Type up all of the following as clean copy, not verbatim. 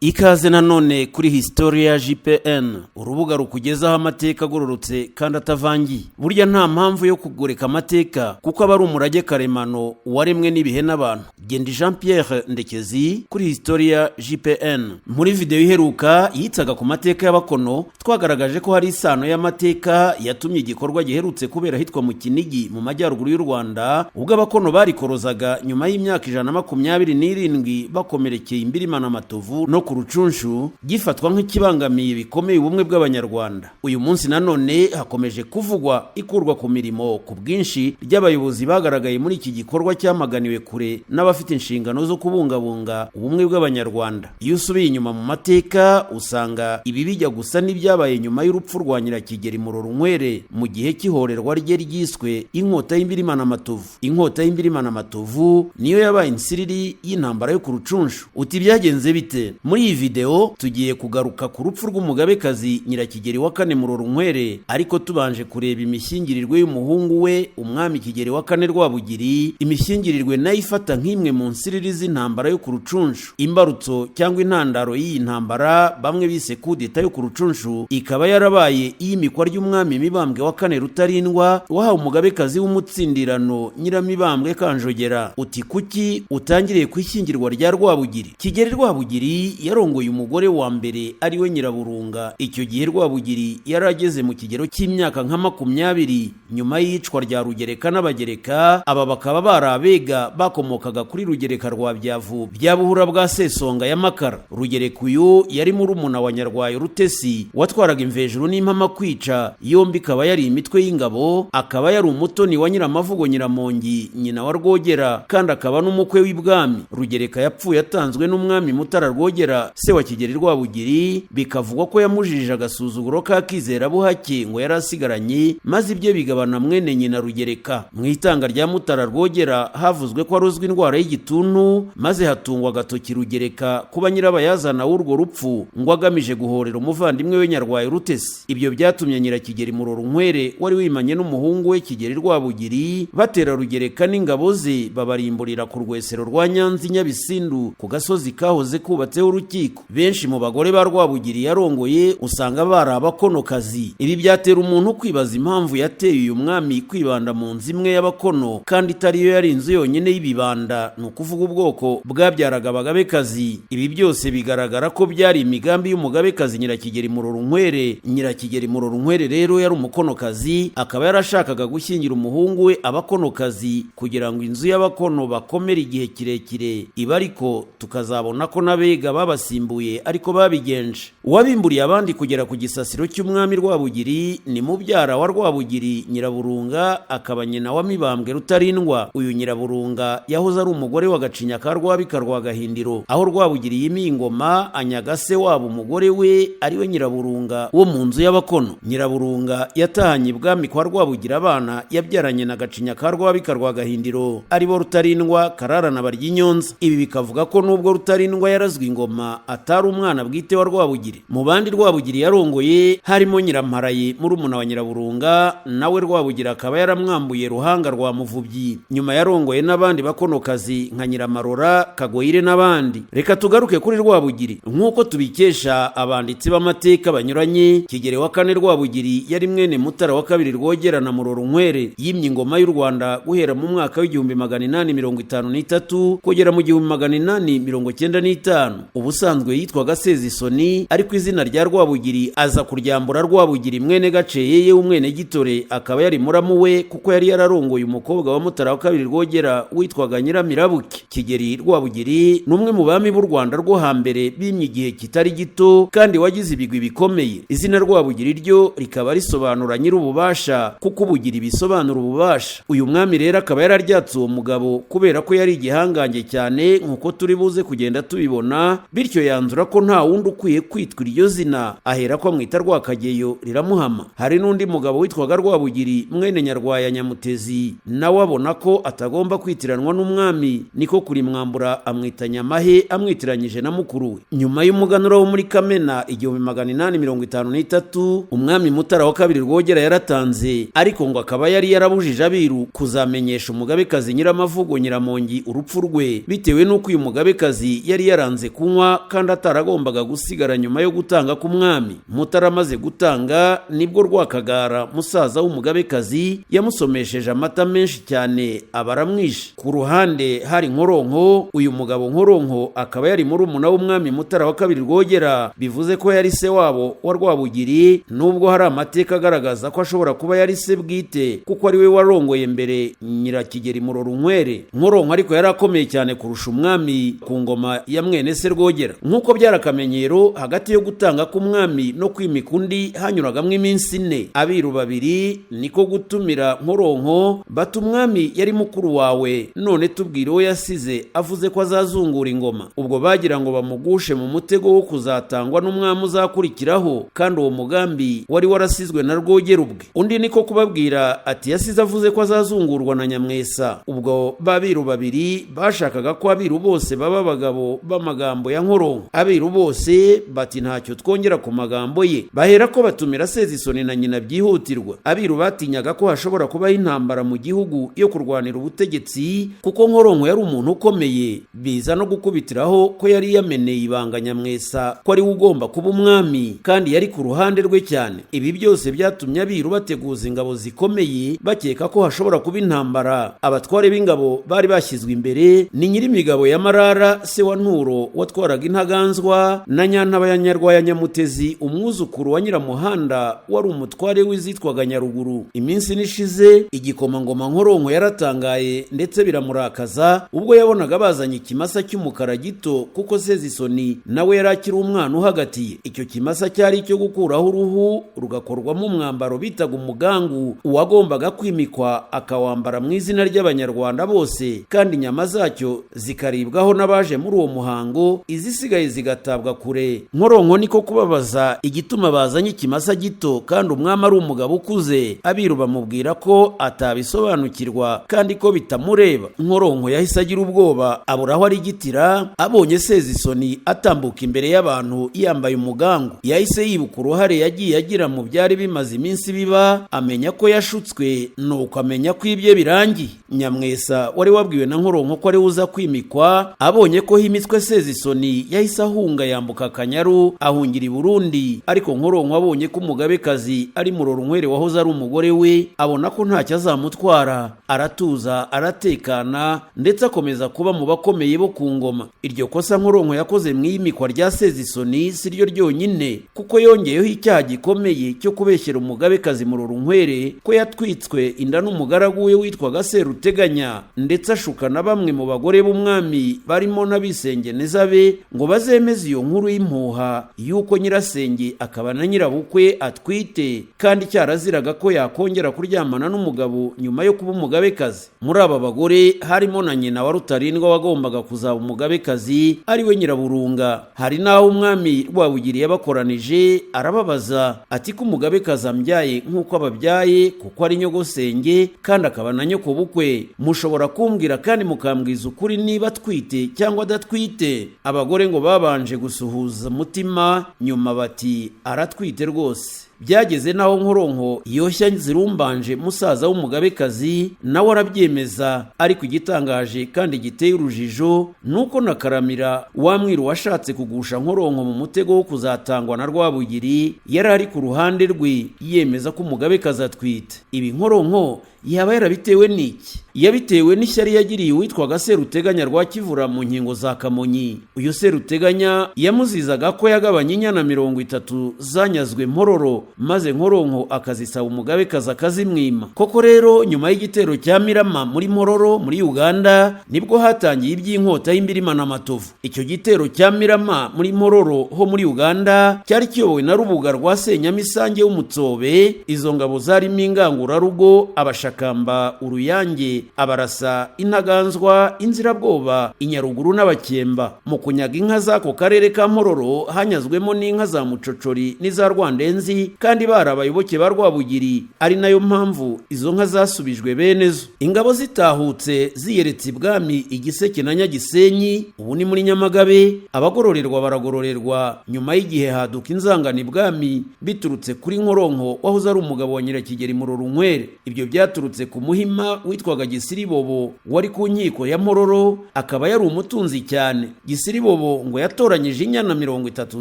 Ikaze nanone kuri Historia JPN, urubuga rukugezaho amateka agororotse kandi atavangiye. Burya nta mpamvu yo kugoreka amateka kuko aba ari umurage karemano waremwe n'ibihe n'abantu. Gendi Jean Pierre Ndekezi kuri Historia JPN. Muri video iheruka yitsaga ku mateka y'abakono, twagaragaje ko hari isano y'amateka yatumye igikorwa giherutse kubera hitwa mu Kinigi mu majyaruguru y'u Rwanda, ubwo abakono barikorozaga nyuma y'imyaka 127 bakomerekeye Imbirimana Matovu no ku Rucunshu, gifatwa nk'ikibangamiye bikomeye ubumwe bw'Abanyarwanda. Uyu munsi nanone hakomeje kuvugwa ikurwa ku mirimo ku bwinshi ry'abayobozi bagaragaye muri iki gikorwa cyamaganiwe kure n'abafite inshingano zo kubungabunga ubumwe bw'Abanyarwanda. Iyo usubiye inyuma mu mateka usanga ibi bijya gusa n'ibyabaye nyuma y'urupfu rwa Nyirakigeri Murorunkwere mu gihe cy'ihorerwa rye ryiswe inkota y'Imbirimana Matovu. Inkota y'Imbirimana Matovu niyo yabaye insiriri y'intambara yo ku Rucunshu. Uti byagenze bite? Muri iyi video tugiye kugaruka ku rupfu rw'umugabekazi Nyirakigeri wa kane Murorunkwere, ariko tubanje kureba imishyingirirwe y'umuhungu we umwami Kigeri wa kane Rwabugiri, imishyingirirwe nayo ifata nk'imwe mu nsiriri z'intambara yo ku Rucunshu. Imbarutso cyangwa intandaro y'iyi ntambara bamwe bise kudeta yo ku Rucunshu ikaba yarabaye iy'imikwa ry'umwami Mibambwe wa kane Rutarindwa wahawe umugabekazi w'umutsindirano Nyiramibambwe Kanjogera. Uti kuki utangiriye ku ishyingirwa rya Rwabugiri? Kigeri Rwabugiri yarongoye umugore wa mbere ari we Nyiraburunga. Icyo gihe Rwabugiri yarageze mu kigero cy'imyaka nka 20 nyuma y'icwa rya Rugereka n'Abagereka. Aba bakaba barabega bakomokaga kuri Rugereka rwa Byavu bya Buhura bwa Sesonga ya Makara. Rugereka uyu yari murumuna wa Nyarwayo Rutesi watwaraga Imvejuru n'impama kwica, yombi ikaba yari imitwe y'ingabo. Akaba yari umutoni wa Nyiramavugo Nyiramongi nyina wa Rwogera, kandi akaba n'umukwe w'ibwami. Rugereka yapfuye atanzwe n'umwami Mutara Rwogera se wa Kigeri Rwabugiri, bikavugwa ko yamujijije agasuzuguro ka Kizera Buhake ngo yarasigaranye, maze ibyo bigabana mwene nyina Rugereka. Mu itanga rya Mutara Rwogera havuzwe ko arozwe indwara y'igituntu, maze hatungwa agatoki Rugereka kuba nyirabayazana w'urwo rupfu ngo agamije guhorera umuvandimwe we Nyarwayo Rutesi. Ibyo byatumye Nyirakigeri Murorunkwere wari wimanye n'umuhungu we Kigeri Rwabugiri batera Rugereka n'ingabo ze babarimburira ku rwesero rwa Nyanzi Nyabisindu ku gasozi kahoze kubatseho urukiko. Benshi mu bagore ba Rwabugiri yarongoye usanga bari abakonokazi. Ibi byatera umuntu kwibaza impamvu yateye uyu mwami kwibanda mu nzu imwe y'abakono kandi itari yo yari inzu yonyine y'ibibanda, ni ukuvuga ubwoko bwabyaraga abagabekazi. Ibi byose bigaragara ko byari imigambi y'umugabekazi Nyirakigeri Murorunkwere. Nyirakigeri Murorunkwere rero yari umukonokazi, akaba yarashakaga gushyingira umuhungu we abakonokazi kugira ngo inzu y'abakono bakomere igihe kirekire. Iba ariko tukazabona ko n'abega babasimbuye ariko babigenje. Uwabimburiye abandi kugera ku gisasiro cy'umwami Rwabugiri ni mubyara wa Rwabugiri Nyiraburunga, akaba nyina wa Mibambwe Rutarindwa. Uyu Nyiraburunga yahoze ari umugore wa Gacinya ka Rwabika rwa Gahindiro, aho Rwabugiri yimiye ingoma anyaga se wabo umugore we ari we Nyiraburunga wo mu nzu y'abakono. Nyiraburunga yatahanye ibwami kwa Rwabugira abana yabyaranye na Gacinya ka Rwabika rwa Gahindiro ari bo Rutarindwa, Karara na Baryinyonza. Ibi bikavuga ko nubwo Rutarindwa yarazwe ingoma atari umwana bwite wa Rwabugiri. Mu bandi Rwabugiri yarongoye harimo Nyiramparaye murumuna wa Nyiraburunga, nawe Rwabugiri akaba yaramwambuye Ruhanga rwa Muvubyi. Nyuma yarongoye n'abandi bakonokazi nka Nyiramarora, Kagoyire n'abandi. Reka tugaruke kuri Rwabugiri. Nk'uko tubikesha abanditsi b'amateka banyuranye, Kigeri wa kane Rwabugiri yari mwene Mutara wa kabiri Rwogera na Murorunkwere. Yimye ingoma y'u Rwanda guhera mu mwaka w'1853 kugera mu 1895. Ubusanzwe yitwaga Sezisoni, ariko izina rya Rwabugiri aza kuryambura Rwabugiri mwene Gaceyeye w'umwene Gitore, akaba yari muramu we kuko yari yararongoye umukobwa wa Mutara wa kabiri Rwogera witwaga Nyiramirabuke. Kigeri Rwabugiri n'umwe mu bami b'u Rwanda rwo hambere bimye igihe kitari gito kandi wagize ibigwi bikomeye. Izina Rwabugiri ryo rikaba risobanura nyir'ububasha kuko ubugiri bisobanura ububasha. Uyu mwami rero akaba yararyatse uwo mugabo kubera ko yari igihangange cyane nk'uko turi buze kugenda tubibona, bityo yanzura ko nta wundi ukwiye kwitwa iryo zina, ahera ko amwita Rwakageyo riramuhama. Hari n'undi mugabo witwaga Rwabugiri mwene Nyarwaya Nyamutezi, nawe abona ko atagomba kwitiranwa n'umwami, niko kurimwambura amwita Nyamahe amwitiranyije na mukuru we. Nyuma y'umuganura wo muri Kamena 1853 umwami Mutara wa kabiri Rwogera yaratanze, ariko ngo akaba yari yarabujije abiru kuzamenyesha umugabekazi Nyiramavugo Nyiramongi urupfu rwe, bitewe n'uko uyu mugabekazi yari yaranze kunywa manywa kandi ataragombaga gusigara nyuma yo gutanga k'umwami. Mutara amaze gutanga nibwo Rwakagara musaza w'umugabekazi yamusomesheje amata menshi cyane abaramwishe. Ku ruhande hari Nkoronko. Uyu mugabo Nkoronko akaba yari murumuna w'umwami Mutara wa kabiri Rwogera, bivuze ko yari se wabo wa Rwabugiri, nubwo hari amateka agaragaza ko ashobora kuba yari se bwite kuko ari we warongoye mbere Nyirakigeri Murorunkwere. Nkoronko ariko yari akomeye cyane kurusha umwami ku ngoma ya mwene se Rwogera. Nk'uko byari akamenyero, hagati yo gutanga k'umwami no kwimika undi hanyuragamo iminsi 4. Abiru babiri niko gutumira Nkoronko bati umwami yari mukuru wawe, none tubwire uwo yasize avuze ko azazungura ingoma. Ubwo bagira ngo bamugushe mu mutego wo kuzatangwa n'umwami uzakurikiraho, kandi uwo mugambi wari warasizwe na Rwogera ubwe. Undi niko kubabwira ati yasize avuze ko azazungurwa na Nyamwesa. Ubwo babiru babiri bashakaga ko abiru bose baba abagabo b'amagambo ya Nkoronko. Abiru bose bati ntacyo twongera ku magambo ye. Bahera ko batumira Sezisoni na nyina byihutirwa. Abiru batinyaga ko hashobora kubaho intambara mu gihugu yo kurwanira ubutegetsi, kuko Nkoronko yari umuntu ukomeye. Biza no gukubitiraho ko yari yameneye ibanga Nyamwesa ko ari ugomba kuba umwami, kandi yari ku ruhande rwe cyane. Ibi byose byatumye abiru bateguza ingabo zikomeye, bakeka ko hashobora kuba intambara. Abatware b'ingabo bari bashyizwe imbere ni Nyirimigabo ya Marara se wa Nturo watwaraga Intaganzwa, na Nyantaba ya Nyarwaya Nyamutezi umwuzukuru wa Nyiramuhanda wari umutware w'izitwaga Nyaruguru. Iminsi nishize igikomangoma Nkoronko yaratangaye ndetse biramurakaza ubwo yabonaga bazanye ikimasa cy'umukara gito, kuko Sezisoni nawe yari akiri umwana uhagatiye. Icyo kimasa cyari icyo gukuraho uruhu rugakorwamo umwambaro bitaga umugangu, uwagombaga kwimikwa akawambara mu izina ry'Abanyarwanda bose, kandi inyama zacyo zikaribwaho n'abaje muri uwo muhango, izisigaye zigatabwa kure. Nkoronko niko kubabaza igituma bazanye ikimasa gito kandi umwami ari umugabo ukuze. Abiru bamubwira ko atabisobanukirwa kandi ko bitamureba. Nkoronko yahise agira ubwoba abura aho arigitira. Abonye Sezisoni atambuka imbere y'abantu yambaye umugangu, yahise yibuka uruhare yagiye agira mu byari bimaze iminsi biba, amenya ko yashutswe, nuko amenya ko ibye birangiye. Nyamwesa wari wabwiwe na Nkoronko ko ari uza kwimikwa, abonye ko himitswe Sezisoni yahise ahunga yambuka Akanyaru ahungira i Burundi. Ariko Nkoronko abonye ko umugabekazi ari Murorunkwere wahoze ari umugore we, abona ko ntacyo azamutwara, aratuza aratekana ndetse akomeza kuba mu bakomeye bo ku ngoma. Iryo kosa Nkoronko yakoze mu iyimikwa rya Sezisoni si ryo ryonyine, kuko yongeyeho icyaha gikomeye cyo kubeshyera umugabekazi Murorunkwere ko yatwitswe inda n'umugaragu we witwaga Seruteganya, ndetse ashuka na bamwe mu bagore b'umwami barimo n'abisengeneza be ngo bazemeze iyo nkuru y'impuha yuko nyirasenge akaba na nyirabukwe atwite, kandi cyaraziraga ko yakongera kuryamana n'umugabo nyuma yo kuba umugabekazi. Muri aba bagore harimo na nyina wa Rutarindwa wagombaga kuzaba umugabekazi ari we Nyiraburunga. Hari naho umwami Rwabugiri yabakoranije arababaza ati ko umugabekazi ambyaye nk'uko ababyaye, kuko ari nyogosenge kandi akaba na nyoko bukwe, mushobora kumbwira kandi mukambwiza ukuri niba atwite cyangwa adatwite? Abagore ngo babanje gusuhuza umutima, nyuma bati aratwite rwose. Byageze naho Nkoronko yoshya Zirumbanje musaza w'umugabekazi, nawe arabyemeza. Ariko igitangaje kandi giteye urujijo nuko na Karamira wa Mwiru washatse kugusha Nkoronko mu mutego wo kuzatangwa na Rwabugiri yari ari ku ruhande rwe, yemeza ko umugabekazi atwite. Ibi Nkoronko yaba yarabitewe n'iki? Yabitewe n'ishyari yagiriye uwitwaga Seruteganya rwa Kivura mu nkingo za Kamonyi. Uyu Seruteganya yamuzizaga ko yagabanye inyana 30 zanyazwe Mpororo, maze Nkoronko akazisaba umugabekazi akazimwima. Koko rero nyuma y'igitero cya Mirama muri Mpororo muri Uganda nibwo hatangiye iby'inkota y'Imbirima n'Amatovu. Icyo gitero cya Mirama muri Mpororo ho muri Uganda cyari kiyobowe na Rubuga rwa Senyamisange w'Umutsobe. Izo ngabo zarimo Ingangurarugo, Abashakamba, Uruyange, Abarasa, Intaganzwa, Inzirabwoba, Inyaruguru n'Abakemba. Mu kunyaga inka z'ako karere ka Mpororo hanyazwemo n'inka za Mucocori n'iza Rwandenzi, kandi bari abayoboke ba Rwabugiri, ari nayo mpamvu izo nka zasubijwe bene zo. Ingabo zitahutse ziyeretse ibwami Igiseke na Nyagisenyi, ubu ni muri Nyamagabe. Abagororerwa baragororerwa nyuma y'igihe haduka inzangano ibwami biturutse kuri Nkoronko wahoze ari umugabo wa Nyirakigeri Murorunkwere. Ibyo byaturutse ku Muhima witwaga Gisiribobo wari ku nkiko ya Mpororo, akaba yari umutunzi cyane. Gisiribobo ngo yatoranyije inyana 30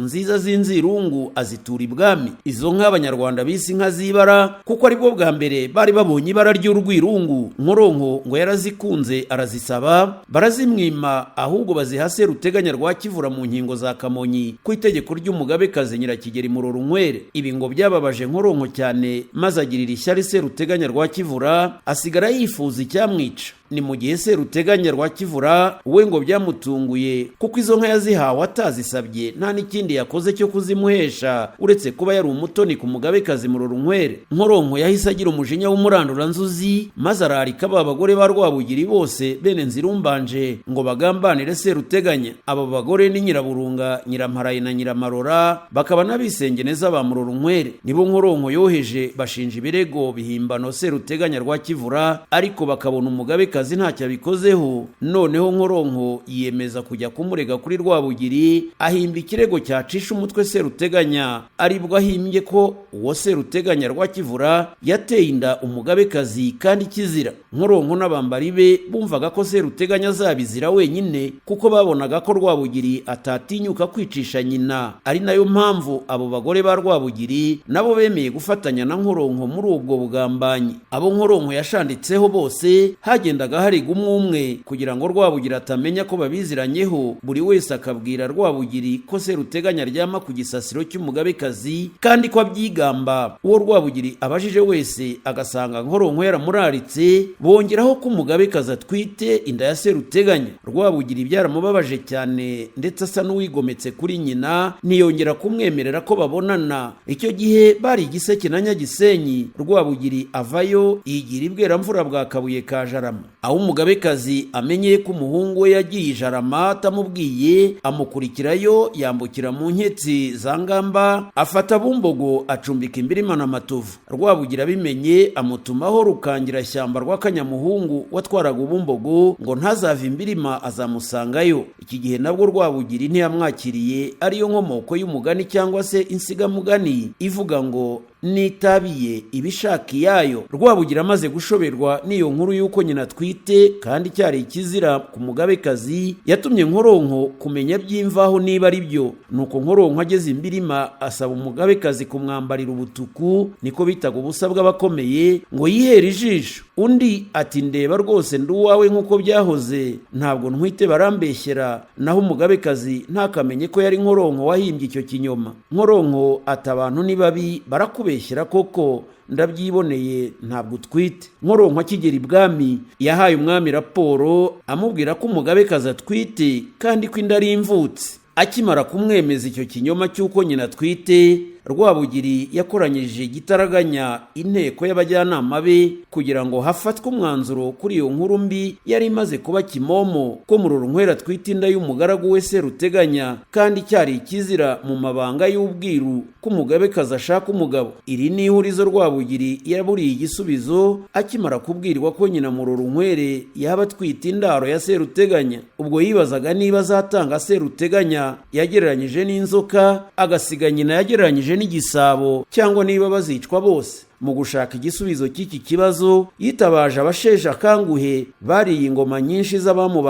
nziza z'inzirungu azitura ibwami. Izo nka Abanyarwanda bise inka z'ibara kuko ari bwo bwa mbere bari babonye ibara ry'urwirungu. Nkoronko ngo yarazikunze arazisaba, barazimwima, ahubwo baziha Seruteganya rwa Kivura mu nkingo za Kamonyi ku itegeko ry'umugabekazi Nyirakigeri Murorunkwere. Ibi ngo byababaje Nkoronko cyane, maze agirira ishyari Seruteganya rwa Kivura, asigara yifuza icyamwica. Ni mu gihe Seruteganya rwa Kivura we ngo byamutunguye kuko izo nka yazihawe atazisabye, nta n'ikindi yakoze cyo kuzimuhesha uretse kuba yari umutoni ku mugabekazi Murorunkwere. Nkoronko yahise agira umujinya w'umuranduranzuzi, maze ararika aba bagore ba Rwabugiri bose bene Nzirumbanje ngo bagambanire Seruteganya. Abo bagore ni Nyiraburunga, Nyiramparaye na Nyiramarora, bakaba n'abisengeneza ba Murorunkwere. Nibo Nkoronko yoheje bashinja ibirego bihimbano Seruteganya rwa Kivura, ariko bakabona umugabekazi ntacyo abikozeho. Noneho Nkoronko yiyemeza kujya kumurega kuri Rwabugiri, ahimba ikirego cyacisha umutwe Seruteganya, aribwo ahimbye ko uwo Seruteganya rwa Kivura yateye inda umugabekazi kandi kizira. Nkoronko n'abambari be bumvaga ko Seruteganya azabizira wenyine kuko babonaga ko Rwabugiri atatinyuka kwicisha nyina, ari nayo mpamvu abo bagore ba Rwabugiri nabo bemeye gufatanya na Nkoronko muri ubwo bugambanyi. Abo Nkoronko yashanditseho bose hagendaga hariga umwe kugira ngo Rwabugiri atamenya ko babiziranyeho. Buri wese akabwira Rwabugiri ko Seruteganya aryama ku gisasiro cy'umugabekazi kandi ko abyigamba. Uwo Rwabugiri abajije wese agasanga Nkoronko yaramuraritse, bongeraho ko umugabekazi atwite inda ya Seruteganya. Rwabugiri byaramubabaje cyane, ndetse asa n'uwigometse kuri nyina, ntiyongera kumwemerera ko babonana. Icyo gihe bari Igiseke na Nyagisenyi. Rwabugiri avayo yigira ibweramvura bwa Kabuye ka Jarama. Aho umugabekazi amenyeye ko umuhungu we yagiye Jarama atamubwiye, amukurikirayo, yambukira mu nketsi za Ngamba, afata Bumbogo acumbika Imbirima na Matovu. Rwabugiri abimenye amutumaho Rukangirashyamba rwa Kanyamuhungu watwaraga Bumbogo ngo ntazava Imbirima azamusangayo. Iki gihe nabwo Rwabugiri ntiyamwakiriye, ariyo nkomoko y'umugani cyangwa se insigamugani ivuga ngo nitabiye ibishaka iyayo. Rwabugiri amaze gushoberwa n'iyo nkuru y'uko nyina atwite kandi cyari ikizira ku mugabekazi, yatumye Nkoronko kumenya by'imvaho niba ari byo. Nuko Nkoronko ageze Imbirima asaba umugabekazi kumwambarira ubutuku, niko bitaga ubusa bw'abakomeye, ngo yihere ijisho. Undi ati ndeba rwose ndi uwawe nk'uko byahoze, ntabwo ntwite barambeshyera. Naho umugabekazi ntakamenye ko yari Nkoronko wahimbye icyo kinyoma. Nkoronko ati abantu ni babi, barakubeshyera koko, ndabyiboneye ntabwo utwite. Nkoronko akigera ibwami yahaye umwami raporo amubwira ko umugabekazi atwite kandi ko inda ari imvutsi. Akimara kumwemeza icyo kinyoma cy'uko nyina atwite, Rwabugiri yakoranyije igitaraganya inteko y'abajyanama be kugira ngo hafatwe umwanzuro kuri iyo nkuru mbi yari imaze kuba kimomo ko Murorunkwere atwite inda y'umugaragu we Seruteganya kandi cyari ikizira mu mabanga y'ubwiru ko umugabekazi ashaka umugabo. Iri ni ihurizo Rwabugiri yaburiye igisubizo akimara kubwirwa ko nyina Murorunkwere yaba atwite indaro ya Seruteganya. Ubwo yibazaga niba azatanga Seruteganya yagereranyije n'inzoka agasiga nyina yagereranyije n'igisabo, cyangwa niba bazicwa bose. Mu gushaka igisubizo cy'iki kibazo yitabaje abasheshe akanguhe bariye ingoma nyinshi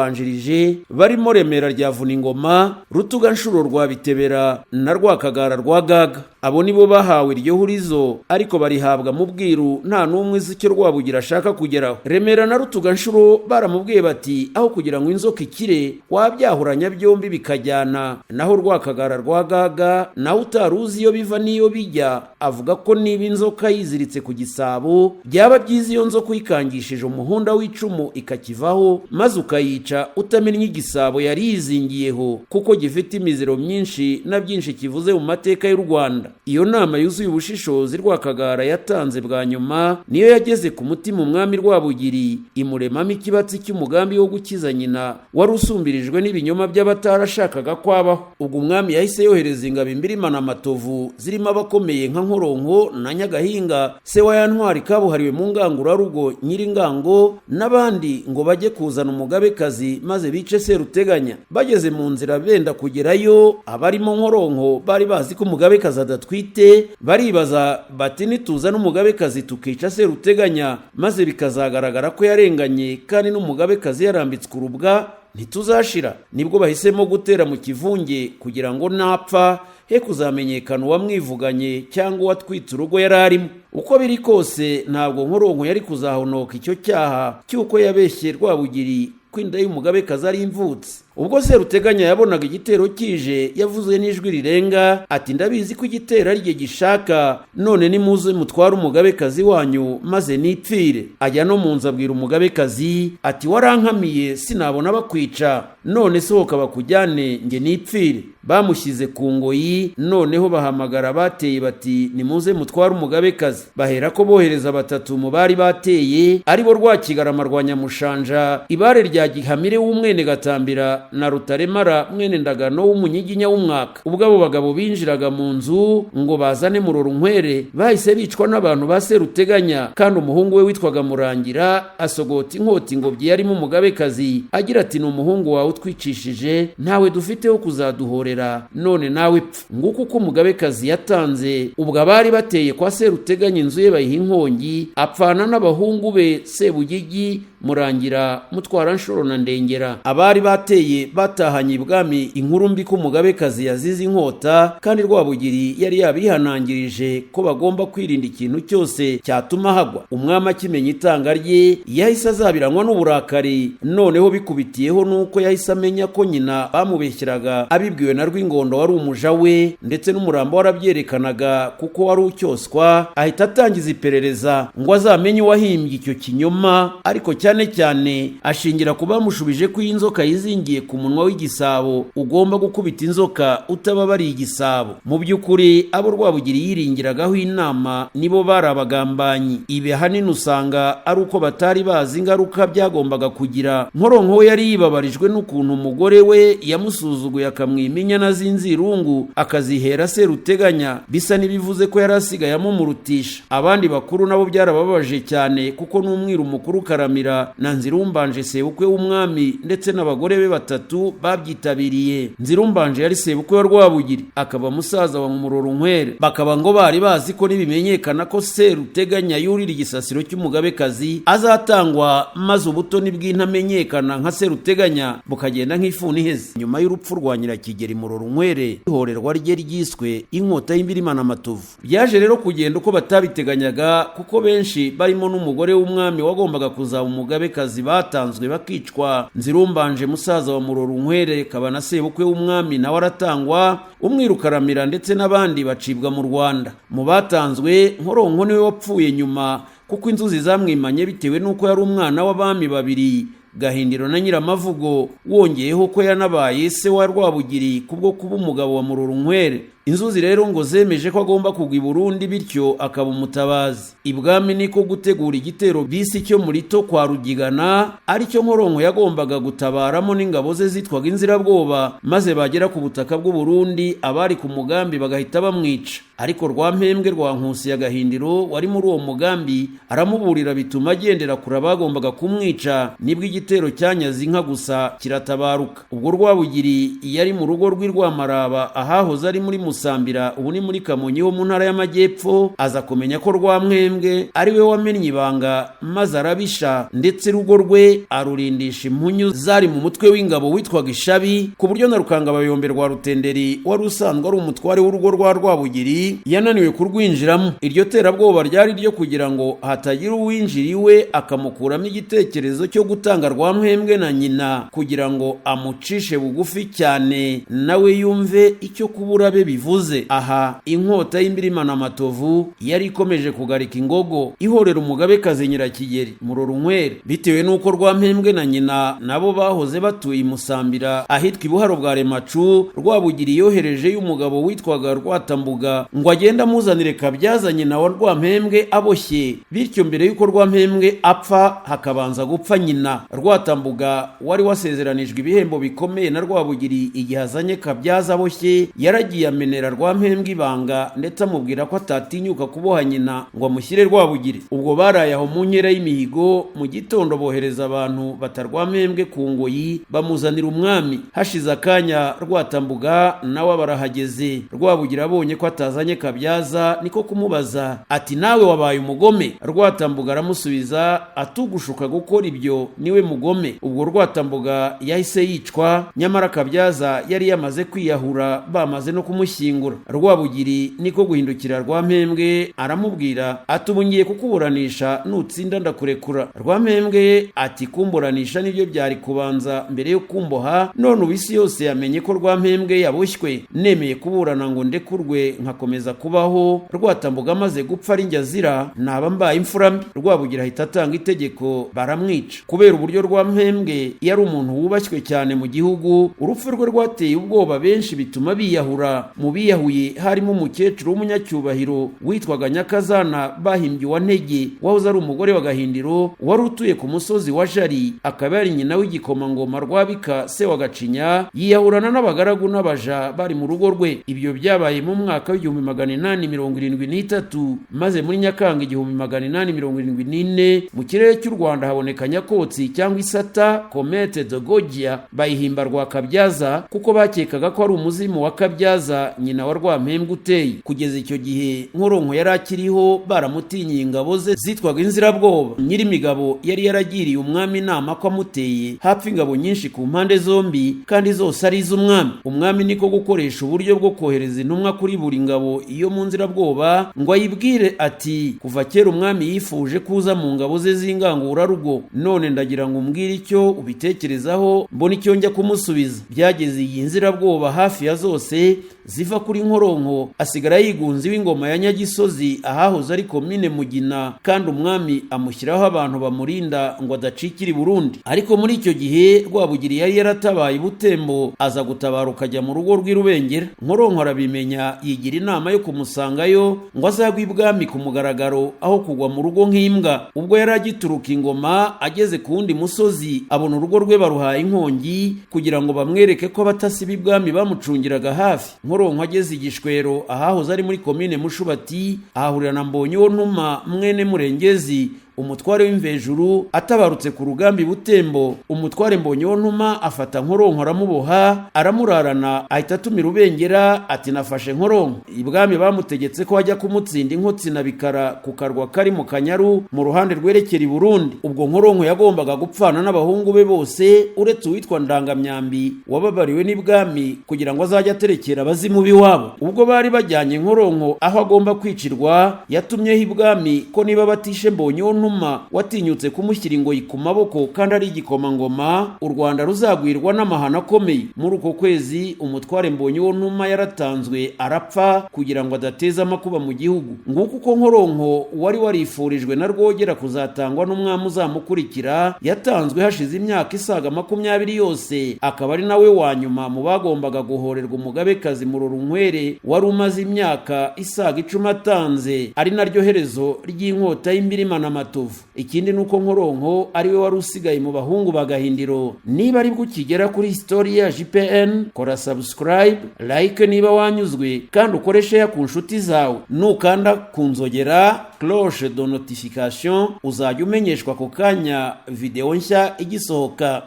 z'abamubanjirije, barimo Remera rya Vuningoma, Rutuganshuro rwa Bitebera na Rwakagara rwa Gaga. Abo nibo bahawe iryo hurizo, ariko barihabwa mu bwiru nta n'umwe uzi icyo Rwabugiri ashaka kugeraho. Remera na Rutuganshuro baramubwiye bati aho kugira ngo inzoka ikire wabyahuranya byombi bikajyana. Naho Rwakagara rwa Gaga nawe utaruzi iyo biva n'iyo bijya avuga ko niba inzoka yize iwuziritse ku gisabo, byaba byiza iyo nzoka uyikangishije umuhunda w'icumu ikakivaho maze ukayica utamennye igisabo yari yizingiyeho, kuko gifite imiziro myinshi na byinshi kivuze mu mateka y'u Rwanda. Iyo nama yuzuye ubushishozi Rwakagara yatanze bwa nyuma niyo yageze ku mutima umwami Rwabugiri, imuremamo ikibatsi cy'umugambi wo gukiza nyina wari usumbirijwe n'ibinyoma by'abatarashakaga kwabaho. Ubwo umwami yahise yohereza ingabo Imbirima Matovu zirimo abakomeye nka Nkoronko na Nyagahinga se wa Yantwari kabuhariwe mu ngangurarugo Nyiringango n'abandi ngo bajye kuzana umugabekazi maze bice Seruteganya. Bageze mu nzira benda kugerayo, abarimo Nkoronko bari bazi ko umugabekazi adatwite, baribaza bati nituzana umugabekazi tukica Seruteganya maze bikazagaragara ko yarenganye kandi n'umugabekazi yarambitswe urubwa ntituzashira. Nibwo bahisemo gutera mu kivunge kugira ngo napfa he kuzamenyekana uwamwivuganye cyangwa uwatwitse urugo yari arimo. Uko biri kose ntabwo Nkoronko yari kuzahonoka icyo cyaha cy'uko yabeshye Rwabugiri ko inda y'umugabekazi ari imvutsi. Ubwo Seruteganya yabonaga igitero kije, yavuze n'ijwi rirenga ati ndabizi ko igitero ari gishaka, none nimuze mutware umugabekazi wanyu maze nipfire. Ajya no mu nzu abwira umugabekazi ati warankamiye sinabona bakwica, none sohoka bakujyane nge nipfire. Bamushyize ku ngoyi, noneho bahamagara bateye bati nimuze mutware umugabekazi. Bahera ko bohereza batatu mu bari bateye, aribo Rwakigarama rwa Nyamushanja, Ibare rya Gihamire w'umwene Gatambira na Rutaremara mwene Ndagano w'umunyiginya w'umwaka. Ubwo abo bagabo binjiraga mu nzu ngo bazane Murorunkwere, bahise bicwa n'abantu ba Seruteganya, kandi umuhungu we witwaga Murangira asogota inkota ingobyi yarimo umugabekazi agira ati ni umuhungu wawe utwicishije, ntawe dufiteho kuzaduhorera, none nawe pfa. Nguko uko umugabekazi yatanze. Ubwo abari bateye kwa Seruteganya inzu ye bayiha inkongi, apfana n'abahungu be Sebugigi, Murangira, Mutwaranshoro na Ndengera. Abari bateye batahanye ibwami inkuru mbi ko umugabekazi yazize inkota, kandi Rwabugiri yari yabihanangirije ko bagomba kwirinda ikintu cyose cyatuma hagwa. Umwami akimenya itanga rye yahise azabiranywa n'uburakari, noneho bikubitiyeho nuko yahise amenya ko nyina bamubeshyeraga abibwiwe na Rwingondo wari umuja we, ndetse n'umurambo warabyerekanaga kuko wari ucyoswa. Ahita atangiza iperereza ngo azamenye uwahimbye icyo kinyoma, ariko cyane cyane ashingira ku bamushubije ko inzoka yizingiye ku munwa w'igisabo ugomba gukubita inzoka utababariye igisabo. Mu by'ukuri abo Rwabugiri yiringiragaho inama nibo bari abagambanyi. Ibi ahanini usanga ari uko batari bazi ingaruka byagombaga kugira. Nkoronko we yari yibabarijwe n'ukuntu umugore we yamusuzuguye akamwima inyana z'inzirungu akazihera Seruteganya, bisa n'ibivuze ko yari asigaye amumurutisha. Abandi bakuru nabo byarababaje cyane, kuko n'umwiru mukuru Karamira na Nzirumbanje sebukwe w'umwami ndetse n'abagore be batatu babyitabiriye. Nzirumbanje yari sebukwe wa Rwabugiri, akaba musaza wa Murorunkwere. Bakaba ngo bari bazi ko nibimenyekana ko Seruteganya yurira igisasiro cy'umugabekazi azatangwa, maze ubutoni bw'intamenyekana nka Seruteganya bukagenda nk'ifuni iheze. Nyuma y'urupfu rwa Nyirakigeri Murorunkwere, ihorerwa rye ryiswe inkota y'Imbirima Matovu. Byaje rero kugenda uko batabiteganyaga, kuko benshi barimo n'umugore w'umwami wagombaga kuzaba umugabekazi batanzwe bakicwa. Nzirumbanje musaza wa Murorunkwere kaba na sebukwe w'umwami nawe aratangwa, umwiru Karamira ndetse n'abandi bacibwa mu Rwanda. Mu batanzwe Nkoronko niwe wapfuye nyuma, kuko inzuzi zamwimanye bitewe n'uko yari umwana w'abami babiri, Gahindiro na Nyiramavugo, wongeyeho ko yanabaye se wa Rwabugiri kubwo kuba umugabo wa Murorunkwere. Inzuzi rero ngo zemeje ko agomba kugwa i Burundi, bityo akaba umutabazi. Ibwami niko gutegura igitero bisi cyo muri to kwa Rugigana, aricyo Nkoronko yagombaga gutabaramo n'ingabo ze zitwaga Inzirabwoba, maze bagera ku butaka bw'u Burundi abari ku mugambi bagahita bamwica. Ariko Rwampembwe rwa Nkusi ya Gahindiro wari muri uwo mugambi aramuburira, bituma agendera kure abagombaga kumwica. Nibwo igitero cyanyaze inka gusa kiratabaruka. Ubwo Rwabugiri yari mu rugo rw'Irwamaraba ahahoze ari muri Musambira, ubu ni muri Kamonyi ho mu ntara y'Amajyepfo, aza kumenya ko Rwampembwe ari we wamennye ibanga, maze arabisha, ndetse urugo rwe arurindisha impunyu zari mu mutwe w'ingabo witwaga Ishabi, ku buryo na Rukangabayombe rwa Rutenderi wari usanzwe ari umutware w'urugo rwa Rwabugiri yananiwe kurwinjiramo. Iryo terabwoba ryari ryo kugira ngo hatagira uwinjira iwe akamukuramo igitekerezo cyo gutanga Rwampembwe na nyina, kugira ngo amucishe bugufi cyane nawe yumve icyo kubura be bivuga. bivuze. Aha inkota y'Imbirima Matovu yari ikomeje kugarika ingogo ihorera umugabekazi Nyirakigeri Murorunkwere, bitewe n'uko Rwampembwe na nyina nabo bahoze batuye Musambira ahitwa Ibuharo bwa Remacu. Rwabugiri yohereje y'umugabo witwaga Rwatambuga ngo agenda amuzanire Kabyaza nyina wa Rwampembwe aboshye, bityo mbere y'uko Rwampembwe apfa hakabanza gupfa nyina. Rwatambuga wari wasezeranijwe ibihembo bikomeye na Rwabugiri igihe azanye Kabyaza aboshye, yaragiye amenera Rwampembwe ibanga ndetse amubwira ko atatinyuka kuboha nyina ngo amushyire Rwabugiri. Ubwo baraye aho mu nkera y'imihigo, mu gitondo bohereza abantu batarwampembwe ku ngoyi bamuzanira umwami. Hashize akanya Rwatambuga nawe barahageze. Rwabugiri abonye ko atazanye Kabyaza niko kumubaza ati nawe wabaye umugome? Rwatambuga aramusubiza atugushuka gukora ibyo niwe mugome. Ubwo Rwatambuga yahise yicwa, nyamara Kabyaza yari yamaze kwiyahura bamaze no kumushyingura. Rwabugiri niko guhindukira Rwampembwe aramubwira ati ubu ngiye kukuburanisha, nutsinda ndakurekura. Rwampembwe ati kumburanisha nibyo byari kubanza mbere yo kumboha, none ubu isi yose yamenye ko Rwampembwe yaboshywe, nemeye kuburana ngo ndekurwe nkakomeza kubaho. Rwatambuga amaze gupfa ari njye azira, naba mbaye imfura mbi. Rwabugira ahita atanga itegeko baramwica. Kubera uburyo Rwampembwe yari umuntu wubashywe cyane mu gihugu, urupfu rwe rwateye ubwoba benshi bituma biyahura. Mu biyahuye harimo umukecuru w'umunyacyubahiro witwaga Nyakazana bahimbye wa Ntege, wahoze ari umugore wa Gahindiro wari utuye ku musozi wa Jari, akaba yari nyina w'igikomangoma Rwabika se wa Gacinya. Yiyahurana n'abagaragu n'abaja bari mu rugo rwe. Ibyo byabaye mu mwaka w'1873, maze muri Nyakanga 1874 mu kirere cy'u Rwanda haboneka Nyakotsi cyangwa Isata Comete de Gogia, bayihimba Rwakabyaza kuko bakekaga ko ari umuzimu wa Kabyaza nyina wa Rwampembwe uteye. Kugeza icyo gihe Nkoronko yari akiriho, baramutinyiye ingabo ze zitwaga Inzirabwoba. Nyirimigabo yari yaragiriye umwami inama ko amuteye hapfa ingabo nyinshi ku mpande zombi, kandi zose ari iz'umwami. Umwami niko gukoresha uburyo bwo kohereza intumwa kuri buri ngabo iyo mu Nzirabwoba ngo ayibwire ati kuva kera umwami yifuje kuza mu ngabo ze z'ingangurarugo, none ndagira ngo umbwire icyo ubitekerezaho mbona icyo njya kumusubiza. Byageze iyi Nzirabwoba hafi ya zose ziva kuri Nkoronko, asigara yigunze w'ingoma ya Nyagisozi ahahoze ari komine Mugina, kandi umwami amushyiraho abantu bamurinda ngo adacikira i Burundi. Ariko muri icyo gihe Rwabugiri yari yaratabaye Butembo, aza gutabaruka ajya mu rugo rw'Irubengera. Nkoronko arabimenya, yigira inama yo kumusangayo ngo azagwe ibwami ku mugaragaro aho kugwa mu rugo nk'imbwa. Ubwo yari agituruka ingoma, ageze ku wundi musozi abona urugo rwe baruhaye inkongi kugira ngo bamwereke ko abatasi b'ibwami bamucungiraga hafi. Nkoronko ageze Igishwero ahahoze ari muri komine Mushubati, ahahurira na Mbonyontuma mwene Murengezi umutware w'Imvejuru. Atabarutse ku rugambi Butembo, umutware Mbonyontuma afata Nkoronko aramuboha, aramurarana, ahita atumira Rubengera ati nafashe Nkoronko. Ibwami bamutegetse ko ajya kumutsinda Inkotsi na Bikara ku karwa kari mu Kanyaru mu ruhande rwerekera i Burundi. Ubwo Nkoronko yagombaga gupfana n'abahungu be bose uretse uwitwa Ndangamyambi wababariwe n'ibwami kugira ngo azajye aterekera abazimu b'iwabo. Ubwo bari bajyanye Nkoronko aho agomba kwicirwa, yatumyeho ibwami ko niba batishe Mbonyontuma watinyutse kumushyira ingoyi ku maboko kandi ari igikomangoma, u Rwanda ruzagwirwa n'amahano akomeye. Muri uko kwezi umutware Mbonyontuma yaratanzwe arapfa kugira ngo adateza amakuba mu gihugu. Nguko uko Nkoronko wari warifurijwe na Rwogera kuzatangwa n'umwami uzamukurikira yatanzwe hashize imyaka isaga 20 yose, akaba ari nawe wa nyuma mu bagombaga guhorerwa umugabekazi Murorunkwere wari umaze imyaka isaga 10 atanze, ari naryo herezo ry'inkota y'Imbirima Matovu. Ikindi nuko Nkoronko ari we wari usigaye mu bahungu ba Gahindiro. Niba ari bukigera kuri Historia ya JPN, kora subscribe, like niba wanyuzwe, kandi ukoreshe ya ku nshuti zawe. Nukanda kunzogera cloche de notification uzajya umenyeshwa ku kanya video nshya igisohoka.